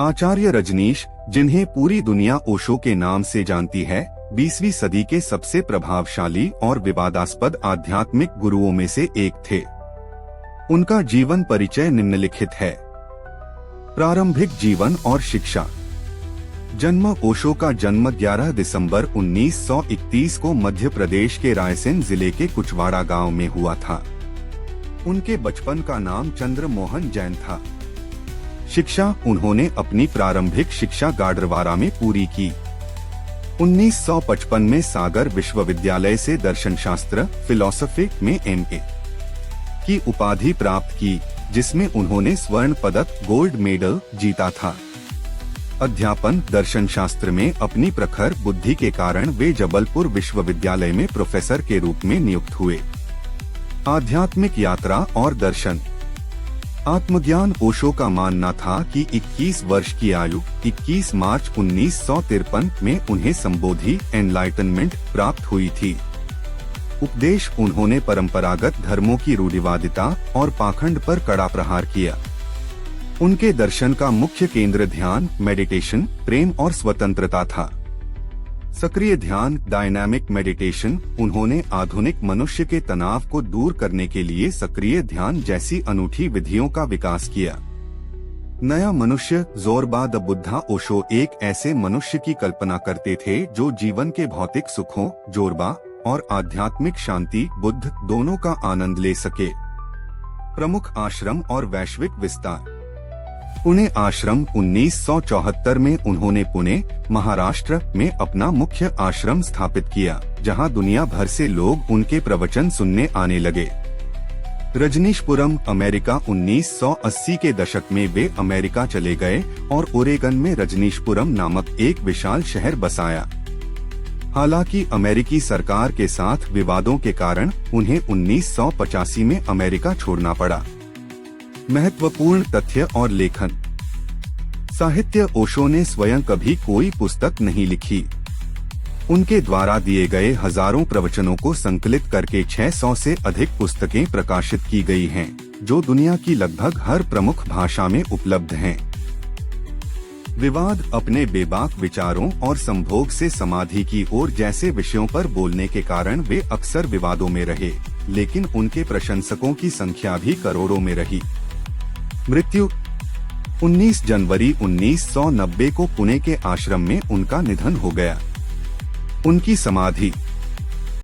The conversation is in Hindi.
आचार्य रजनीश, जिन्हें पूरी दुनिया ओशो के नाम से जानती है, 20वीं सदी के सबसे प्रभावशाली और विवादास्पद आध्यात्मिक गुरुओं में से एक थे। उनका जीवन परिचय निम्नलिखित है। प्रारंभिक जीवन और शिक्षा। जन्म। ओशो का जन्म 11 दिसंबर 1931 को मध्य प्रदेश के रायसेन जिले के कुचवाड़ा गांव में हुआ था। उनके बचपन का नाम चंद्र मोहन जैन था। शिक्षा। उन्होंने अपनी प्रारंभिक शिक्षा गाडरवारा में पूरी की। 1955 में सागर विश्वविद्यालय से दर्शनशास्त्र फिलॉसफी में एमए की उपाधि प्राप्त की, जिसमें उन्होंने स्वर्ण पदक गोल्ड मेडल जीता था। अध्यापन। दर्शनशास्त्र में अपनी प्रखर बुद्धि के कारण वे जबलपुर विश्वविद्यालय में प्रोफेसर के रूप में नियुक्त हुए। आध्यात्मिक यात्रा और दर्शन। आत्मज्ञान। ओशो का मानना था कि 21 वर्ष की आयु 21 मार्च 1953 में उन्हें संबोधि एनलाइटनमेंट प्राप्त हुई थी। उपदेश। उन्होंने परंपरागत धर्मों की रूढ़िवादिता और पाखंड पर कड़ा प्रहार किया। उनके दर्शन का मुख्य केंद्र ध्यान, मेडिटेशन, प्रेम और स्वतंत्रता था। सक्रिय ध्यान डायनामिक मेडिटेशन। उन्होंने आधुनिक मनुष्य के तनाव को दूर करने के लिए सक्रिय ध्यान जैसी अनूठी विधियों का विकास किया। नया मनुष्य जोरबा द बुद्धा। ओशो एक ऐसे मनुष्य की कल्पना करते थे जो जीवन के भौतिक सुखों जोरबा और आध्यात्मिक शांति बुद्ध दोनों का आनंद ले सके। प्रमुख आश्रम और वैश्विक विस्तार। पुणे आश्रम। 1974 में उन्होंने पुणे, महाराष्ट्र में अपना मुख्य आश्रम स्थापित किया, जहां दुनिया भर से लोग उनके प्रवचन सुनने आने लगे। रजनीशपुरम, अमेरिका। 1980 के दशक में वे अमेरिका चले गए और ओरेगन में रजनीशपुरम नामक एक विशाल शहर बसाया। हालांकि अमेरिकी सरकार के साथ विवादों के कारण उन्हें 1985 में अमेरिका छोड़ना पड़ा। महत्वपूर्ण तथ्य और लेखन। साहित्य। ओशो ने स्वयं कभी कोई पुस्तक नहीं लिखी। उनके द्वारा दिए गए हजारों प्रवचनों को संकलित करके 600 से अधिक पुस्तकें प्रकाशित की गई हैं, जो दुनिया की लगभग हर प्रमुख भाषा में उपलब्ध हैं। विवाद। अपने बेबाक विचारों और संभोग से समाधि की ओर जैसे विषयों पर बोलने के कारण वे अक्सर विवादों में रहे, लेकिन उनके प्रशंसकों की संख्या भी करोड़ों में रही। मृत्यु। 19 जनवरी 1990 को पुणे के आश्रम में उनका निधन हो गया। उनकी समाधि